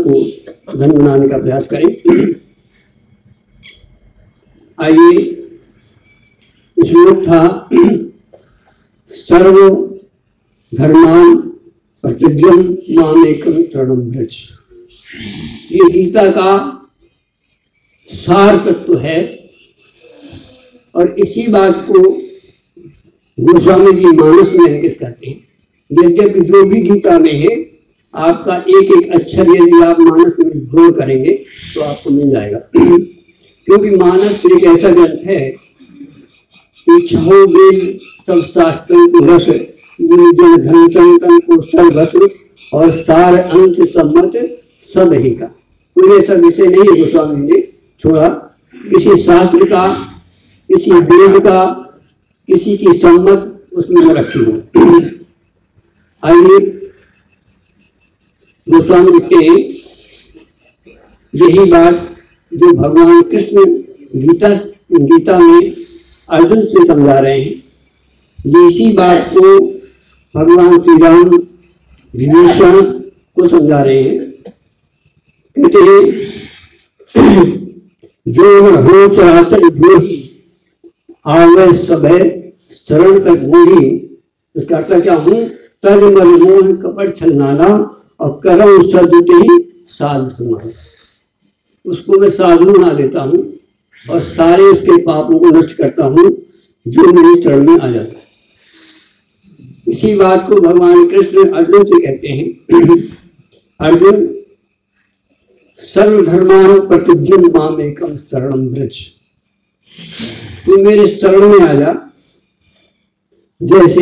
को धन बनाने का प्रयास करें। आइए, श्लोक था सर्व धर्मान प्रतिज्ञम मामेकम शरणं व्रज। ये गीता का सार तत्व है और इसी बात को गोस्वामी जी मानस में अंकित करते हैं। यद्यपि जो भी गीता में है, आपका एक एक अक्षर यदि आप मानस में जोड़ करेंगे तो आपको मिल जाएगा। क्योंकि मानस एक ऐसा ग्रंथ है कि छहो वेद सब शास्त्रों को रस गुरुजन धन संतन को सर्वस्व और सार अंश सम्मत सब ही का। कोई ऐसा विषय नहीं है गोस्वामी ने छोड़ा, किसी शास्त्र का, किसी वेद का, किसी की सम्मत उसमें न रखी हो। आइए, गोस्वामी लिखते हैं यही बात जो भगवान कृष्ण गीता में अर्जुन से समझा रहे हैं, ये इसी बात को भगवान श्री राम विभीषण को समझा रहे हैं। कहते हैं जो हो चराचर जो ही आवे सभय शरण तक मोही। इसका अर्थ क्या हूँ? तज मल मोह कपट छलनाना और करम सदुते ही साधु समाना। उसको मैं साधु बना देता हूँ और सारे उसके पापों को नष्ट करता हूँ जो मेरे चरण में आ जाता है। इसी बात को भगवान कृष्ण अर्जुन से कहते हैं, अर्जुन सर्वधर्मान प्रतिज्ञम मामेकम शरणं व्रज। तू मेरे शरण में आ जा। जैसे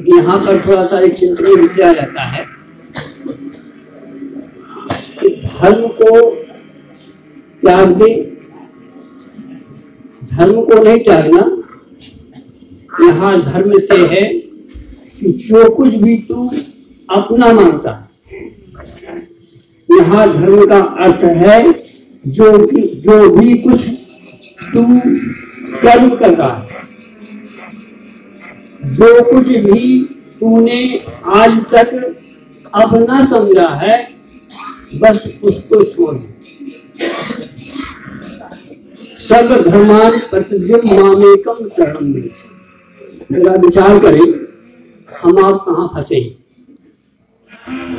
यहाँ पर थोड़ा सा एक चिंतनीय विषय आ जाता है कि धर्म को त्याग दे। धर्म को नहीं त्यागना, यहाँ धर्म से है कि जो कुछ भी तू अपना मानता है। यहाँ धर्म का अर्थ है जो भी कुछ तू कर्म करता है, जो कुछ भी तूने आज तक अपना समझा है, बस उसको छोड़। सर्व धर्मान प्रतिज्ञम मामेकम शरणं व्रज। मेरा विचार करें, हम आप कहाँ फंसे हैं,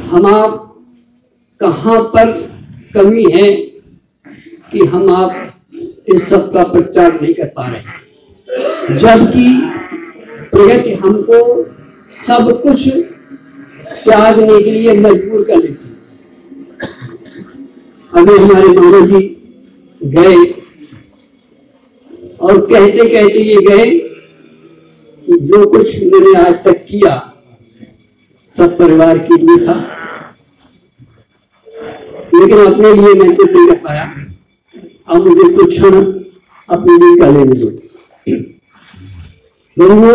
हम आप कहाँ पर कमी है कि हम आप इस सब का प्रचार नहीं कर पा रहे, जबकि प्रगति हमको सब कुछ त्यागने के लिए मजबूर कर देती। अभी हमारे मामा जी गए और कहते कहते ये गए कि जो कुछ मैंने आज तक किया सब परिवार के लिए था, लेकिन अपने लिए मैं कुछ नहीं कर पाया। अब मुझे कुछ क्षण अपने लिए का लेने दो। वो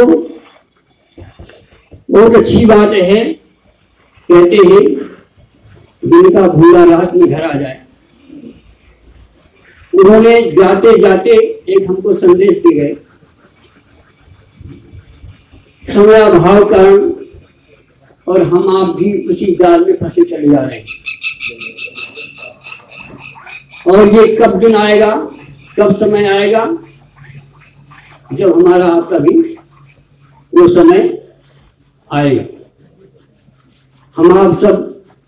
बहुत अच्छी बात है। कहते हैं जिनका भूला रात में घर आ जाए। उन्होंने जाते जाते एक हमको संदेश दे गए, समय अभाव कारण और हम आप भी उसी जाल में फंसे चले जा रहे हैं। और ये कब दिन आएगा, कब समय आएगा जब हमारा आपका भी वो समय आएगा। हम आप सब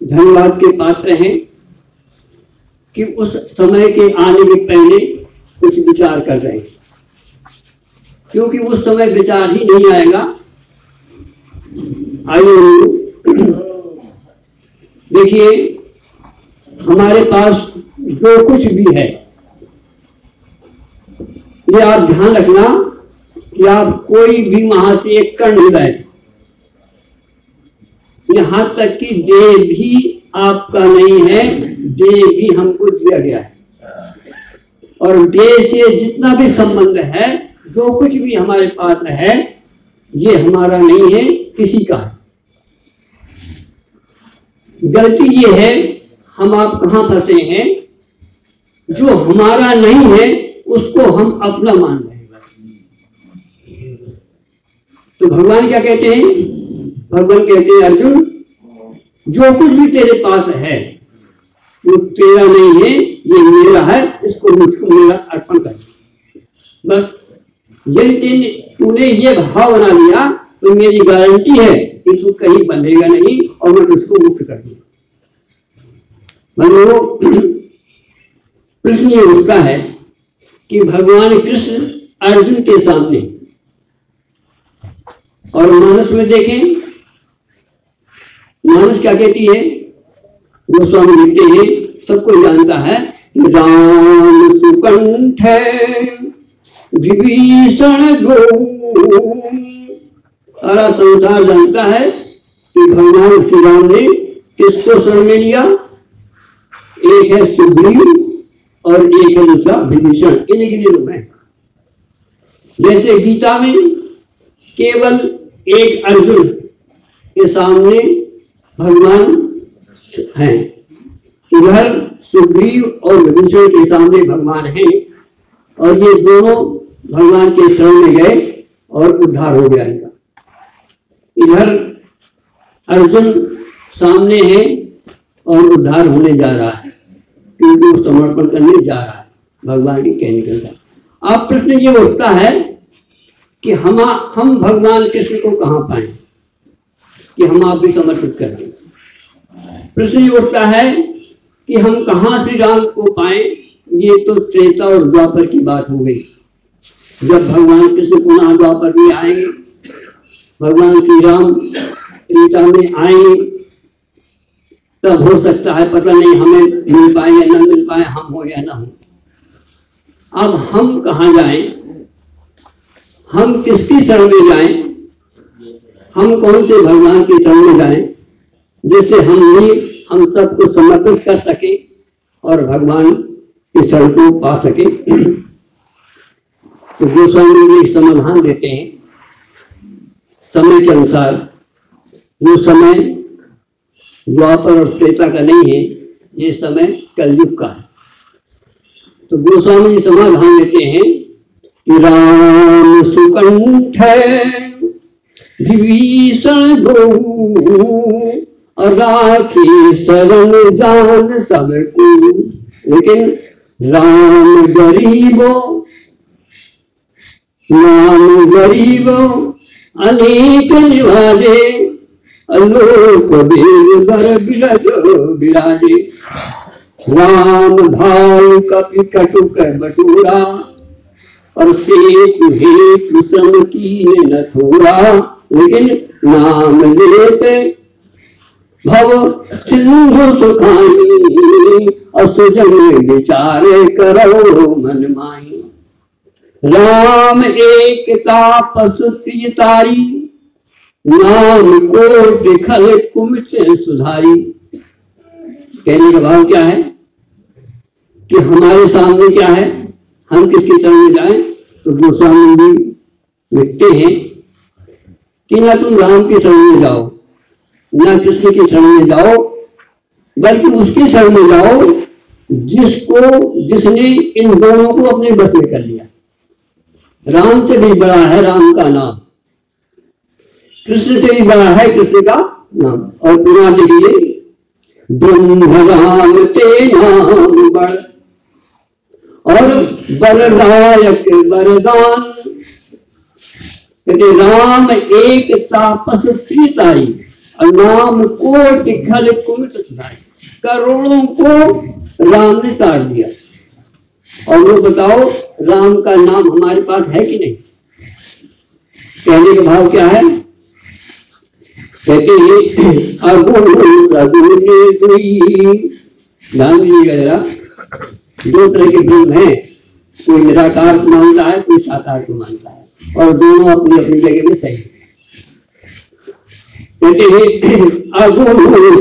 धन्यवाद के पात्र हैं कि उस समय के आने के पहले कुछ विचार कर रहे हैं, क्योंकि उस समय विचार ही नहीं आएगा। आइए देखिए, हमारे पास जो कुछ भी है, ये आप ध्यान रखना कि आप कोई भी वहां से एक कण नहीं बैठे। यहां तक कि देह भी आपका नहीं है, देह भी हमको दिया गया है। और देह से जितना भी संबंध है, जो कुछ भी हमारे पास है, ये हमारा नहीं है, किसी का है। गलती ये है, हम आप कहां फंसे हैं, जो हमारा नहीं है उसको हम अपना मान रहे हैं। तो भगवान क्या कहते हैं? भगवान कहते हैं अर्जुन, जो कुछ भी तेरे पास है वो तेरा नहीं है, ये मेरा है, इसको मुझको मेरा अर्पण कर। बस यदि तूने ये भाव बना लिया तो मेरी गारंटी है कि तू कहीं बंधेगा नहीं और मैं तुझको मुक्त कर दूंगा। प्रश्न ये उठता है कि भगवान कृष्ण अर्जुन के सामने और मानस में देखें, मानस क्या कहती है? गोस्वामी लिखते हैं, सबको जानता है, राम सुकंठ विभीषण गो। सारा संसार जानता है कि भगवान श्री राम ने किसको शरण में लिया। एक है सुग्रीव और एक है दूसरा विभीषण, इन्हीं के लोग हैं। जैसे गीता में केवल एक अर्जुन के सामने भगवान हैं, उधर सुग्रीव और विभीषण के सामने भगवान हैं, और ये दोनों भगवान के शरण में गए और उद्धार हो गया इनका। इधर अर्जुन सामने है और उद्धार होने जा रहा है, क्योंकि वो समर्पण करने जा रहा है भगवान के कहने के अनुसार। अब प्रश्न ये उठता है कि हम भगवान कृष्ण को कहाँ पाएं कि हम आप भी समर्पित कर दें। प्रश्न ये उठता है कि हम कहाँ श्री राम को पाएं। ये तो त्रेता और द्वापर की बात हो गई। जब भगवान कृष्ण पुनः द्वापर में आएंगे, भगवान श्री राम त्रेता में आएंगे, तब हो सकता है, पता नहीं हमें मिल पाए या न मिल पाए, हम हो या ना हो। अब हम कहाँ जाएं, हम किसकी शरण में जाएं, हम कौन से भगवान की शरण में जाएं जिससे हम सबको समर्पित कर सके और भगवान की शरण को पा सके। तो गोस्वामी जी समाधान देते हैं समय के अनुसार। वो समय द्वापर और त्रेता का नहीं है, ये समय कलयुग का है। तो गोस्वामी जी समाधान देते हैं कि राम सुकंठ विभीषण दो, राखी शरण जान सबको। लेकिन राम गरीबो अनेक निवाजे, अलोक बेग बर बिरज बिराजे। राम भाव कपि कटुक बटूरा, और सेतु हेतु श्रम की न थोड़ा। लेकिन नाम लेते भव सिंधु सुखाई, असुजन विचार करो मन माही। राम एक तापस प्रियतारी, नाम को खल कुमित सुधारी। कहने का भाव क्या है कि हमारे सामने क्या है, हम किसकी शरण में जाएं। तो गोस्वामी जी लिखते हैं कि ना तुम राम की शरण में जाओ, ना कृष्ण की शरण में जाओ, बल्कि उसकी शरण में जाओ जिसने इन दोनों को अपने बस में कर लिया। राम से भी बड़ा है राम का नाम, कृष्ण से भी बड़ा है कृष्ण का नाम। और पुनः देखिए, ब्रह्म राम ते नाम बड़, और बरदायक वरदान। कहते राम एक तापस प्रियतारी, और नाम कोटि खल कुमित सुधारी। करोड़ों को राम ने तार दिया। और वो बताओ, राम का नाम हमारे पास है कि नहीं। कहने का भाव क्या है, कहते हैं ध्यान दीजिएगा जरा। दो तरह के ब्रह्म हैं, कोई निराकार को मानता है, कोई साकार को मानता है, और दोनों अपनी अपनी जगह में सही है। कहते हैं अगुण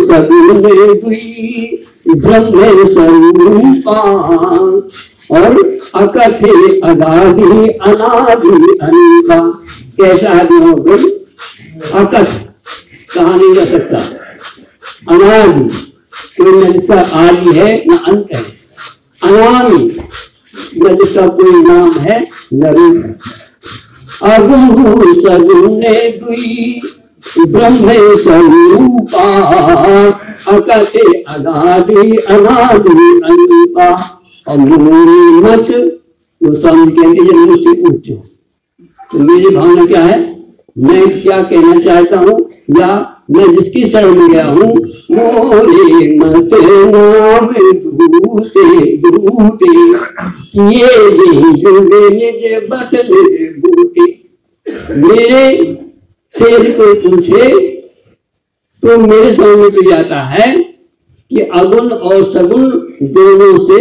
सगुण ब्रह्म स्वरूपा, और अकथे अगाधि अनादि अनंता। कैसा आदमी हो गई, अकथ कहा नहीं जा सकता, अनादि कोई न जिसका आदि है न अंत है, अनादि न जिसका कोई नाम है न रूप है। अगुण सगुण दुई ब्रह्म स्वरूपा अकते अगाधि अनादि अनुपा। और मूरी मत, वो स्वामी कहते हैं मुझसे पूछो। तो मेरी भावना क्या है, मैं क्या कहना चाहता हूँ या मैं जिसकी शरण में गया हूँ, मोरे मत नाम दूसे दूटे ये जुड़े निज बस बूटे। मेरे से यदि कोई पूछे तो मेरे समझ में तो जाता है कि अगुण और सगुण दोनों से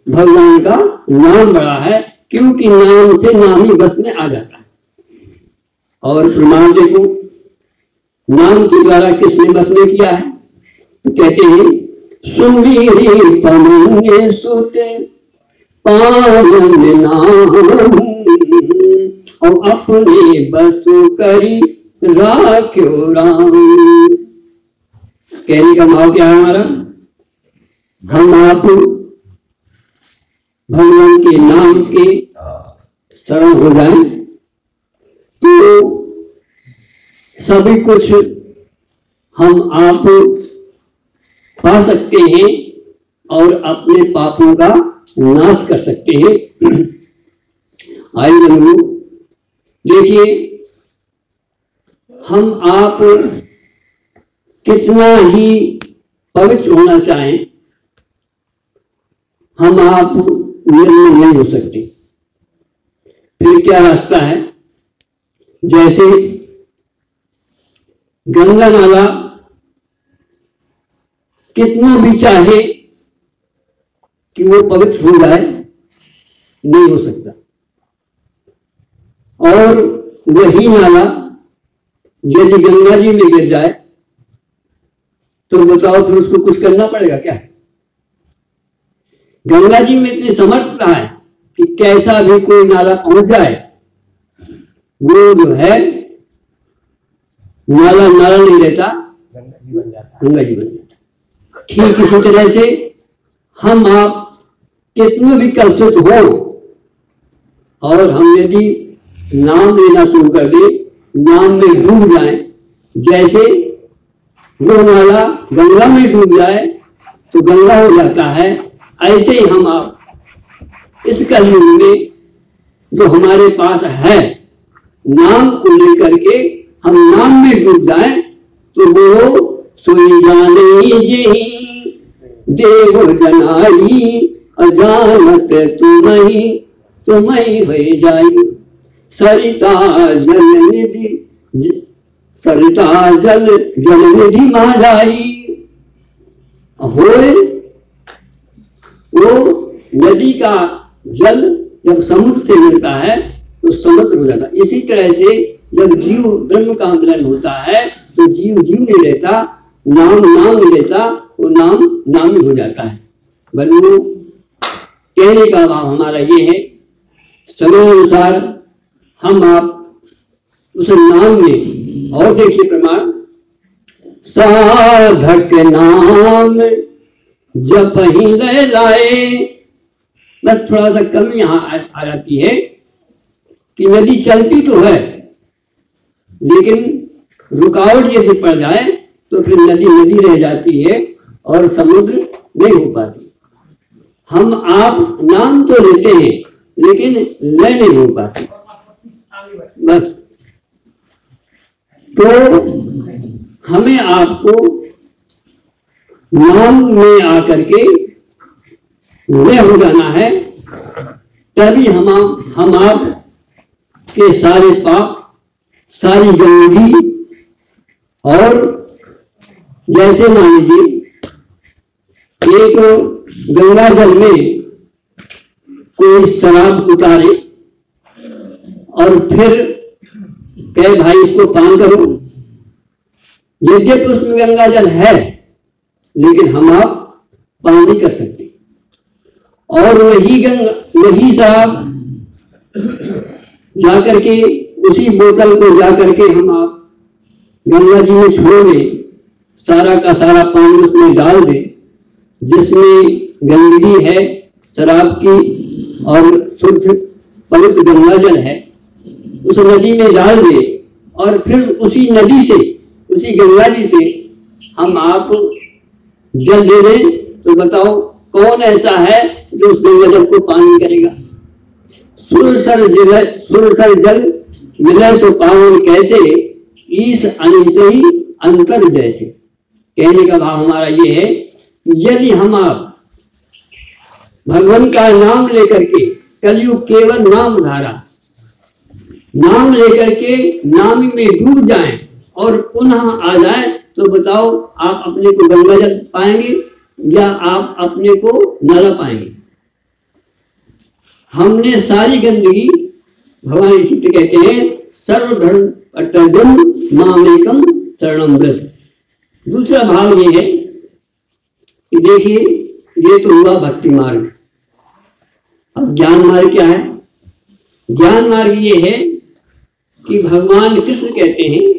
भगवान का नाम बड़ा है, क्योंकि नाम से नाम ही बस में आ जाता है। और प्रमाण देखो, नाम के द्वारा किसने बस में किया है, तो कहते हैं सुमीरी पमने सुते पावन नाम और अपने बस करी राख्यो राम। कहने का भाव क्या है हमारा, हम आप भगवान के नाम के शरण हो जाएं तो सभी कुछ हम आप पा सकते हैं और अपने पापों का नाश कर सकते हैं। आइए बंधु, देखिए हम आप कितना ही पवित्र होना चाहें, हम आप निर्मल नहीं हो सकते। फिर क्या रास्ता है, जैसे गंगा नाला कितना भी चाहे कि वो पवित्र हो जाए, नहीं हो सकता। और वही नाला यदि गंगा जी में गिर जाए तो बताओ फिर उसको कुछ करना पड़ेगा क्या? गंगा जी में इतनी समर्थता है कि कैसा भी कोई नाला पहुंच जाए, वो जो है नाला नाला नहीं रहता, गंगा जी बन जाता। ठीक इसी तरह से हम आप कितने भी कलुषित हो और हम यदि नाम लेना शुरू कर दे, नाम में डूब जाए, जैसे वो नाला गंगा में डूब जाए तो गंगा हो जाता है, ऐसे ही हम आप इस कलयुग में जो हमारे पास है, नाम को लेकर के हम नाम में डूब जाए तो वो सोई जाने जेहि देव जनाई अजानत तुम्हें हो जाई। सरिता जल निधि सरिता जल जल निधि महाजाई होए। वो नदी का जल जब समुद्र से मिलता है तो समुद्र हो जाता है। इसी तरह से जब जीव ब्रह्म का मिलन होता है तो जीव जीव नहीं रहता, नाम नाम नहीं रहता, वो नाम नाम ही हो जाता है। बल्कि कहने का भाव हमारा ये है, समय अनुसार हम आप उस नाम में, और देखिए प्रमाण, साधक नाम जप ही ले लाए। बस थोड़ा सा कम यहाँ आ जाती है कि नदी चलती तो है लेकिन रुकावट यदि पड़ जाए तो फिर नदी नदी रह जाती है और समुद्र नहीं हो पाती। हम आप नाम तो लेते हैं लेकिन लय नहीं हो पाती। बस तो हमें आपको नाम में आकर के लय हो जाना है, तभी हम आप के सारे पाप, सारी गंदगी, और जैसे मान लीजिए एक गंगा जल में कोई शराब उतारे और फिर कहे भाई इसको पान करो, यद्यपि उसमें गंगा जल है लेकिन हम आप पान नहीं कर सकते। और वही शराब जाकर के उसी बोतल को जाकर के हम आप गंगा जी में छोड़ दे, सारा का सारा पानी उसमें डाल दे जिसमें गंदगी है शराब की और शुद्ध पवित्र गंगा जल है, उस नदी में डाल दे और फिर उसी नदी से उसी गंगा जी से हम आप जल ले लें तो बताओ कौन ऐसा है जो उस गंगा जल को पानी करेगा। सुरसर जल मिले सो पावन कैसे, ईश अनिल ही अंतर जैसे। कहने का भाव हमारा ये है, यदि हम आप भगवान का नाम लेकर के, कलयुग केवल नाम धारा, नाम लेकर के नाम में डूब जाएं और पुनः आ जाएं तो बताओ आप अपने को गंगा जल पाएंगे या आप अपने को नाला पाएंगे। हमने सारी गंदगी, भगवान इसी पे कहते हैं सर्वधर्म अटर्जन मामेकम शरणम व्रज। दूसरा भाव ये है कि देखिए ये तो हुआ भक्ति मार्ग। अब ज्ञान मार्ग क्या है? ज्ञान मार्ग ये है कि भगवान कृष्ण कहते हैं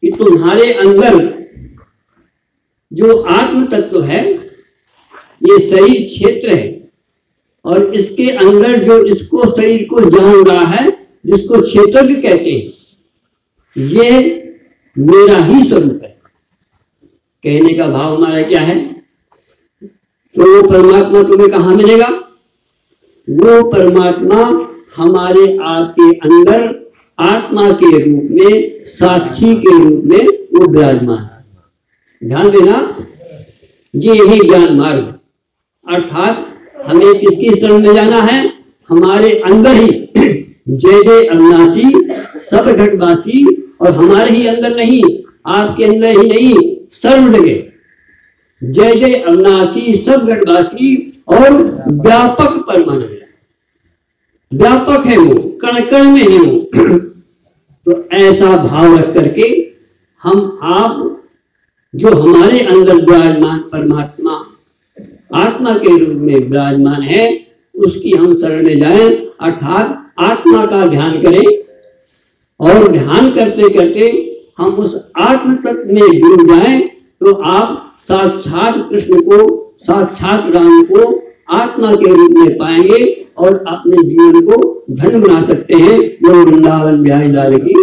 कि तुम्हारे अंदर जो आत्म तत्व है ये शरीर क्षेत्र है और इसके अंदर जो इसको शरीर को जान रहा है, जिसको क्षेत्रज्ञ कहते हैं, ये मेरा ही स्वरूप है। कहने का भाव हमारा क्या है? तो वो परमात्मा तुम्हें कहाँ मिलेगा? वो परमात्मा हमारे आपके अंदर आत्मा के रूप में, साक्षी के रूप में वो विराजमान है। ध्यान देना, ये ही ज्ञान मार्ग। अर्थात हमें किसकी शरण में जाना है? हमारे अंदर ही जय जय अविनाशी सब घटवासी, और हमारे ही अंदर नहीं, आपके अंदर ही नहीं, सर्व जगह जय जय अविनाशी सब घटवासी और व्यापक परमानंद। व्यापक है वो, कण कण में है वो। तो ऐसा भाव रख करके हम आप जो हमारे अंदर विराजमान परमात्मा आत्मा के रूप में विराजमान है, उसकी हम शरण में जाएं, अर्थात आत्मा का ध्यान करें और ध्यान करते करते हम उस आत्म तत्व में डूब जाएं तो आप साक्षात कृष्ण को, साक्षात राम को आत्मा के रूप में पाएंगे और अपने जीवन को धन्य बना सकते हैं। जो वृंदावन बिहारी लाल की